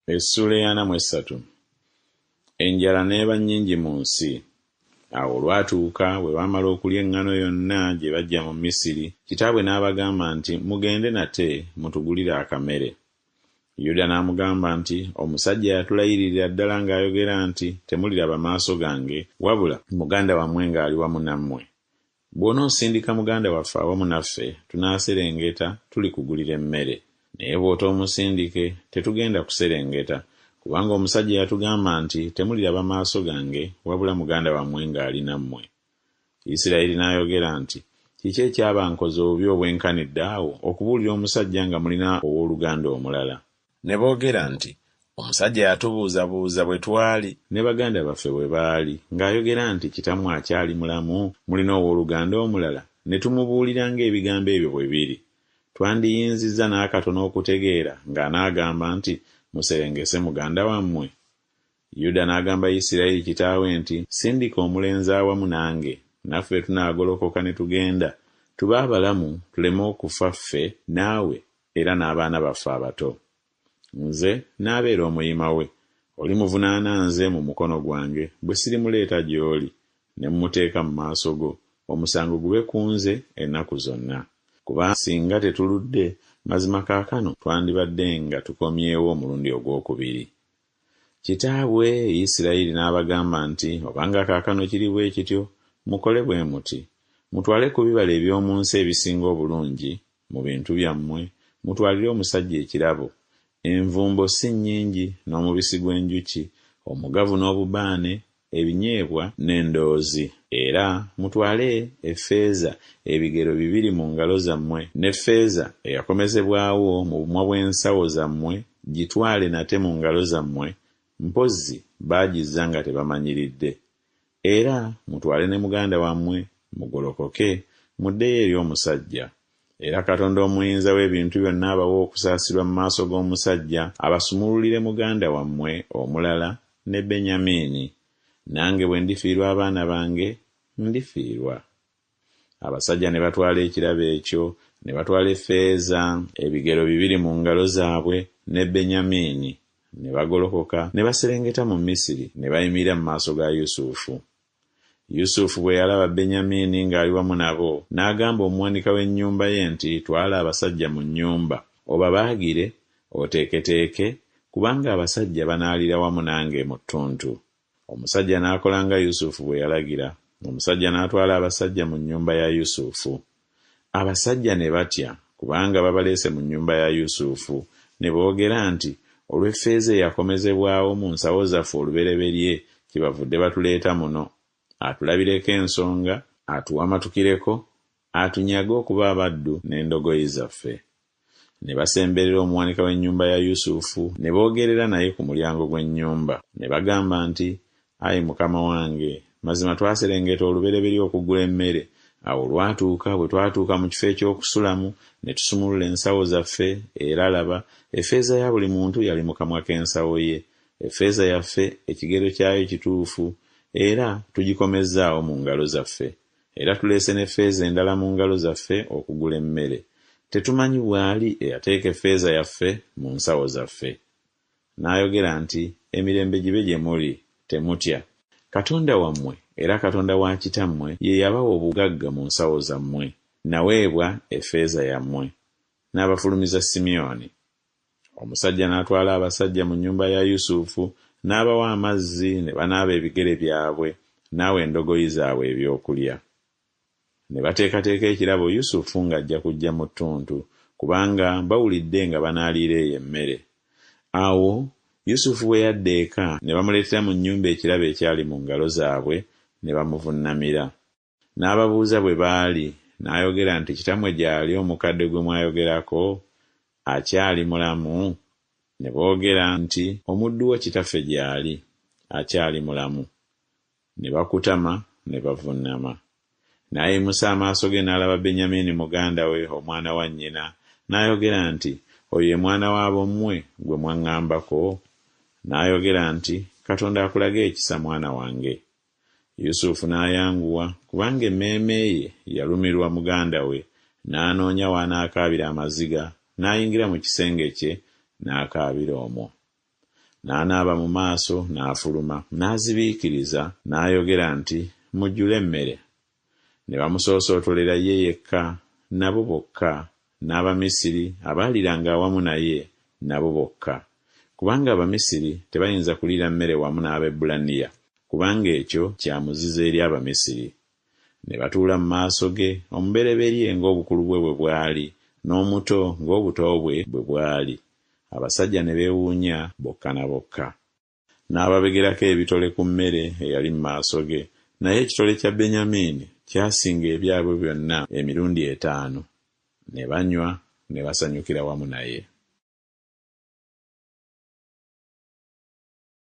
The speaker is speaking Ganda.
Essula ya 43. Enjala n'eba nnyingi mu nsi. Awo olwatuuka bwe baamala okulya eŋŋaano yonna gye bajja mu Misiri, kitaabwe n'abagamba nti, mugende nate mutugulire akamere. Yuda n'amugamba nti, omusajja yatulayirira ddala ng'ayogera nti, temuliraba maaso gange, wabula muganda wammwe ng'ali wamu nammwe. Bw'onoosindika muganda waffe awamu naffe, tunaaserengeta tulikugulira emmere. Naye bw'otoomusindike, tetugenda kuserengeta, kubanga omusajja yatugamba nti, temuliraba maaso gange, wabula muganda wammwe ng'ali nammwe. Isirayiri n'ayogera nti, kiki ekyaba nkoze obubi obwenkanidde awo okubuulira omusajja nga mulina owooluganda omulala? Ne boogera nti, omusajja yatubuuzabuuza bwe twali ne baganda baffe bwe baali, ng'ayogera nti kitammwe akyali mulamu, mulina owooluganda omulala, ne tumubuulira ng'ebigambo ebyo bwe biri. Twandiyinzizza n'akatono okutegeera ng'anaagamba nti, muserengese muganda wammwe. Yuda n'agamba Isirayiri kitaawe nti, sindika omulenzi awamu nange, naffe tunaagolokoka ne tugenda, tube abalamu tuleme okufa ffe naawe era n'abaana baffe abato. Nze n'abeera omuyima we, olimuvunaana nze mu mukono gwange bwe sirimuleeta gy'oli, ne mmuteeka mu maaso go, omusango gube ku nze ennaku zonna. Kuba singa tetuludde, mazima kaakano twandibadde nga tukomyewo omulundi ogwokubiri. Kitaabwe Isirayiri n'abagamba nti, obanga kaakano kiri bwe kityo, mukole bwe muti. Mutwale ku bibala eby'omu nsi ebisinga obulungi mu bintu byammwe, mutwalire omusajja ekirabo. Envumbo si nnyingi n'omubisi gw'enjuki, omugavu n'obubaane, ebinyeebwa n'endoozi. Era mutwale effeeza ebigero 2 mu ngalo zammwe, n'effeeza eyakomezebwawo mu bumwa bw'ensawo zammwe gitwale nate mu ngalo zammwe, mpozzi baagizza nga tebamanyiridde. Era mutwale ne muganda wammwe, mugolokoke, muddeyo eri omusajja. Era Katonda omuyinza w'ebintu byonna abawa okusaasirwa mu maaso g'omusajja, abasumululire muganda wammwe omulala ne Benyamini. Nange bwe ndifiirwa abaana bange, ndifiirwa. Abasajja ne batwala ekirabo ekyo, ne batwala effeeza ebigero 2 mu ngalo zaabwe ne Benyamini, ne bagolokoka ne baserengeta mu Misiri, ne bayimirira mu maaso ga Yusufu. Yusufu bwe yalaba Benyamini ng'ali wamu nabo, n'agamba omuwanika w'ennyumba ye nti, twala abasajja mu nnyumba, obabaagire, oteeketeeke, kubanga abasajja banaalira wamu nange mu ttuntu. Omusajja n'akola nga Yusufu bwe yalagira. Omusajja n'atwala abasajja mu nnyumba ya Yusufu. Abasajja ne batya, kubanga babaleese mu nnyumba ya Yusufu, ne boogera nti, olw'effeeza eyakomezebwawo mu nsawo zaffe olubereberye, kibavudde batuleeta muno. Atulabireko ensonga, atuwamatukireko, atunyage okuba abaddu n'endogoyi zaffe. Ne basemberera omuwanika w'ennyumba ya Yusufu, ne boogerera naye ku mulyango gw'ennyumba. Ne bagamba nti, ayi mukama wange, mazima twaserengeta olubereberye okugula emmere. Awo lwatuuka bwe twatuuka mu kifo eky'okusulamu, ne tusumulula ensawo zaffe, era laba, effeeza ya buli muntu yali mu kamwa k'ensawo ye. Effeeza yaffe ekigero kyayo kituufu, era tugikomezzaawo mu ngalo zaffe. Era tuleese n'effeeza endala mu ngalo zaffe okugula emmere. Tetumanyi bw'ali eyateeka effeeza yaffe mu nsawo zaffe. N'ayogera nti, emirembe gibe gye muli, temutya. Katonda wammwe era Katonda wa kitammwe ye yabawa obugagga mu nsawo zammwe. Naweebwa effeeza yammwe. N'abafulumiza Simyoni. Omusajja n'atwala abasajja mu nnyumba ya Yusufu, n'abawa amazzi ne banaaba ebigere byabwe, n'awa endogoyi zaabwe ebyokulya. Ne bateekateeka ekirabo Yusufu ng'ajja kujja mu ttuntu, kubanga bawulidde nga banaaliira eyo emmere. Awo Yusufu bwe yadda eka, ne bamuleetera mu nnyumba ekirabo ekyali mu ngalo zaabwe, ne bamuvunnamira. N'ababuuza bwe baali, n'ayogera nti, kitammwe gy'ali omukadde gwe mwayogerako? Akyali mulamu? Ne boogera nti, omuddu wo kitaffe gy'ali, akyali mulamu. Ne bakutama ne bavunnama. N'ayimusa amaaso ge n'alaba Benyamini muganda we, omwana wa nnyina, n'ayogera nti, oyo ye mwana w'abo mmwe gwe mwaŋŋambako? N'ayogera nti, Katonda akulage ekisa mwana wange. Yusufu n'ayanguwa, kubanga emmeeme ye yalumirwa muganda we, n'anoonya w'anaakaabira amaziga, n'ayingira mu kisenge kye, n'akaabira omwo. n'anaaba mu maaso n'afuluma, n'azibiikiriza, n'ayogera nti, "Mujjule emmere." Ne bamusoosootolera ye yekka, nabo bokka, n'Abamisiri abaaliranga awamu naye, nabo bokka. Kubanga Abamisiri tebayinza kuliira mmere wamu n'Abaebbulaniya, kubanga ekyo kya muzizo eri Abamisiri. Ne batuula mu maaso ge, omubereberye ng'obukulu bwe bwe bwali, n'omuto ng'obuto bwe bwe bwali. Abasajja ne beewuunya bokka na bokka. N'ababegerako ebitole ku mmere eyali mu maaso ge, naye ekitole kya Benyamini kyasinga ebyabwe byonna emirundi 5. Ne banywa ne basanyukira wamu naye.